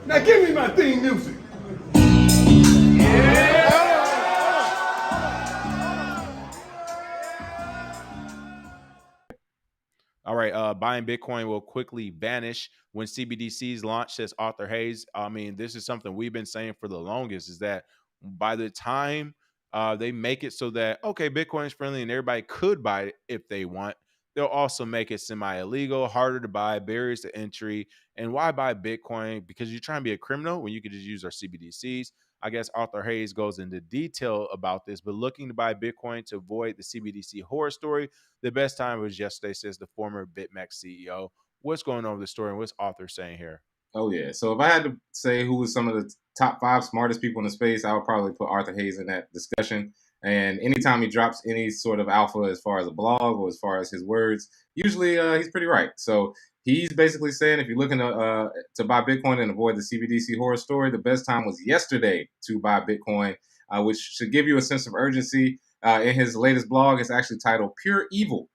Now give me my theme music. All right, buying Bitcoin will quickly vanish when CBDCs launch, says Arthur Hayes. I mean, this is something we've been saying for the longest, is that by the time they make it so that, okay, Bitcoin is friendly and everybody could buy it if they want, they'll also make it semi-illegal, harder to buy, barriers to entry. And why buy Bitcoin? Because you're trying to be a criminal when you could just use our CBDCs. I guess Arthur Hayes goes into detail about this, but looking to buy Bitcoin to avoid the CBDC horror story, the best time was yesterday, says the former BitMEX CEO. What's going on with the story and what's Arthur saying here? Oh yeah. So if I had to say who was some of the top 5 smartest people in the space, I would probably put Arthur Hayes in that discussion. And anytime he drops any sort of alpha as far as a blog or as far as his words, usually he's pretty right. So he's basically saying if you're looking to buy Bitcoin and avoid the CBDC horror story, the best time was yesterday to buy Bitcoin, which should give you a sense of urgency. In his latest blog, it's actually titled "Pure Evil."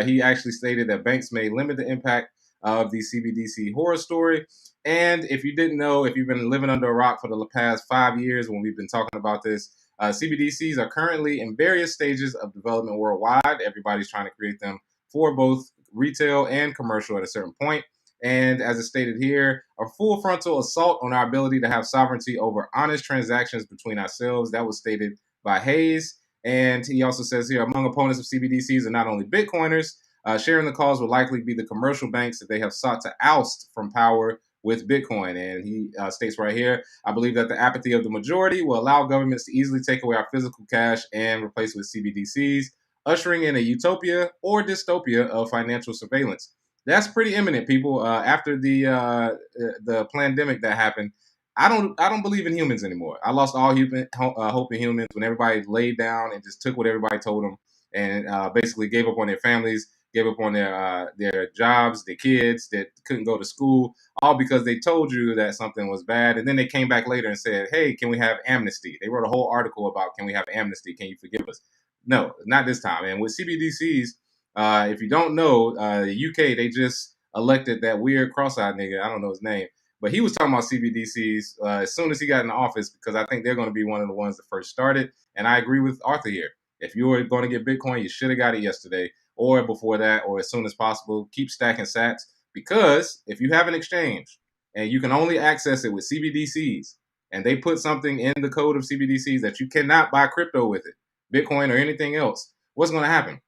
He actually stated that banks may limit the impact of the CBDC horror story. And if you didn't know, if you've been living under a rock for the past 5 years when we've been talking about this, CBDCs are currently in various stages of development worldwide. Everybody's trying to create them for both retail and commercial at a certain point. And as it's stated here, a full frontal assault on our ability to have sovereignty over honest transactions between ourselves. That was stated by Hayes. And he also says here, among opponents of CBDCs are not only Bitcoiners. Sharing the cause will likely be the commercial banks that they have sought to oust from power with Bitcoin. And he states right here, I believe that the apathy of the majority will allow governments to easily take away our physical cash and replace it with CBDCs, ushering in a utopia or dystopia of financial surveillance. That's pretty imminent, people. After the pandemic that happened, I don't believe in humans anymore. I lost all hope in humans when everybody laid down and just took what everybody told them and basically gave up on their families, gave up on their jobs, their kids that couldn't go to school, all because they told you that something was bad, and then they came back later and said, "Hey, can we have amnesty?" They wrote a whole article about, "Can we have amnesty? Can you forgive us?" No, not this time. And with CBDCs, if you don't know, the UK they just elected that weird cross-eyed nigga. I don't know his name, but he was talking about CBDCs as soon as he got in the office because I think they're going to be one of the ones that first started. And I agree with Arthur here. If you were going to get Bitcoin, you should have got it yesterday or before that or as soon as possible. Keep stacking sats because if you have an exchange and you can only access it with CBDCs and they put something in the code of CBDCs that you cannot buy crypto with it, Bitcoin or anything else, what's going to happen?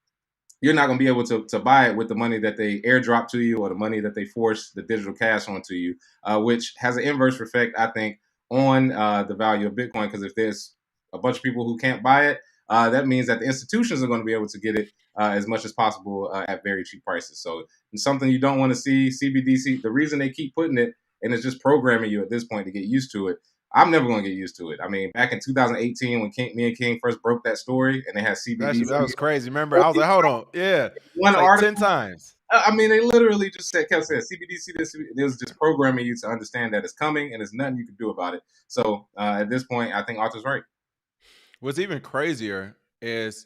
You're not going to be able to buy it with the money that they airdrop to you or the money that they force the digital cash onto you, which has an inverse effect, I think, on the value of Bitcoin. Because if there's a bunch of people who can't buy it, that means that the institutions are going to be able to get it as much as possible at very cheap prices. So it's something you don't want to see. CBDC, the reason they keep putting it, and it's just programming you at this point to get used to it. I'm never going to get used to it. I mean, back in 2018, when me and King first broke that story, and they had CBDC. That was crazy. Remember, I was like, hold on. Yeah. One It's like 10 article. times. I mean, they literally just kept saying CBDC. It was just programming you to understand that it's coming, and there's nothing you can do about it. So at this point, I think Arthur's right. What's even crazier is,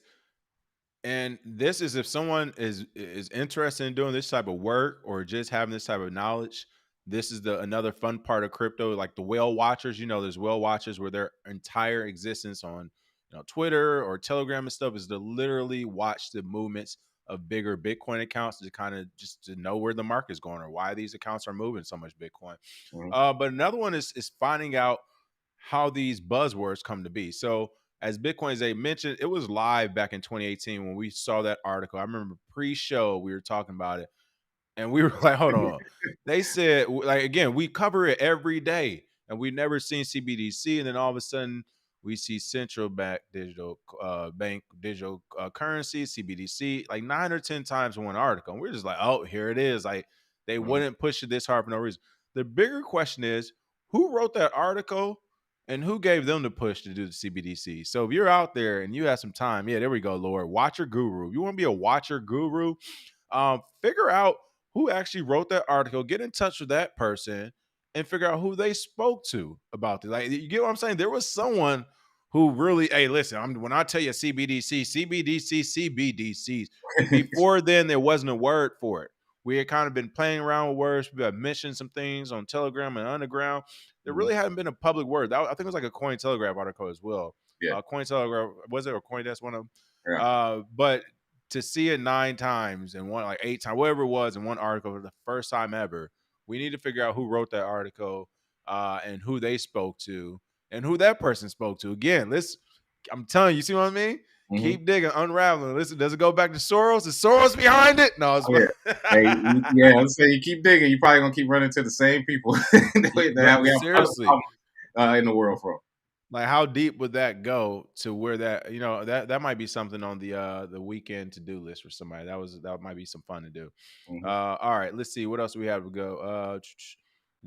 and this is if someone is interested in doing this type of work or just having this type of knowledge, this is the another fun part of crypto, like the whale watchers. You know, there's whale watchers where their entire existence on Twitter or Telegram and stuff is to literally watch the movements of bigger Bitcoin accounts to kind of just to know where the market is going or why these accounts are moving so much Bitcoin. But another one is finding out how these buzzwords come to be. So as Bitcoin, as they mentioned, it was live back in 2018 when we saw that article. I remember pre-show we were talking about it, and we were like, "Hold on." They said, like, again, we cover it every day, and we never seen CBDC, and then all of a sudden we see central bank digital currency CBDC like 9 or 10 times in one article, and we're just like, "Oh, here it is!" Like they wouldn't push it this hard for no reason. The bigger question is, who wrote that article? And who gave them the push to do the CBDC? So if you're out there and you have some time, yeah, there we go, Lord. Watcher guru. You want to be a watcher guru? Figure out who actually wrote that article. Get in touch with that person and figure out who they spoke to about this. Like, you get what I'm saying? There was someone who really, hey, listen, when I tell you CBDCs, before then, there wasn't a word for it. We had kind of been playing around with words. We had mentioned some things on Telegram and Underground. there Mhm. really hadn't been a public word. I think it was like a Cointelegraph article as well. Yeah. Cointelegraph, was it, or CoinDesk, one of them? Yeah. But to see it 9 times and one, like 8 times, whatever it was, in one article for the first time ever, we need to figure out who wrote that article, and who they spoke to and who that person spoke to. Again, I'm telling you, see what I mean? Mhm. Keep digging, unraveling. Listen, does it go back to Soros? Is Soros behind it? No, it's Oh, yeah. Hey, yeah, let's say you keep digging, you probably gonna keep running to the same people that but we have other seriously, problems in the world from. like, how deep would that go to where that, that might be something on the weekend to-do list for somebody. That might be some fun to do. Mhm. All right, let's see what else we have to go.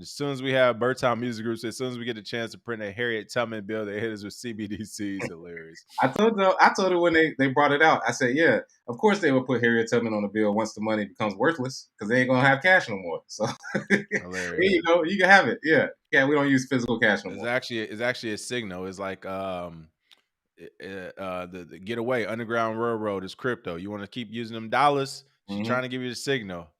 As soon as we have Birdtown Music Group, as soon as we get a chance to print a Harriet Tubman bill, they hit us with CBDCs. Hilarious. I told her when they brought it out. I said, yeah, of course they would put Harriet Tubman on the bill once the money becomes worthless because they ain't gonna have cash no more. So here Hilarious. you go, you can have it. Yeah, yeah, we don't use physical cash no more. It's actually a signal. It's like the Getaway Underground Railroad is crypto. You want to keep using them dollars? She's Hmm. trying to give you the signal.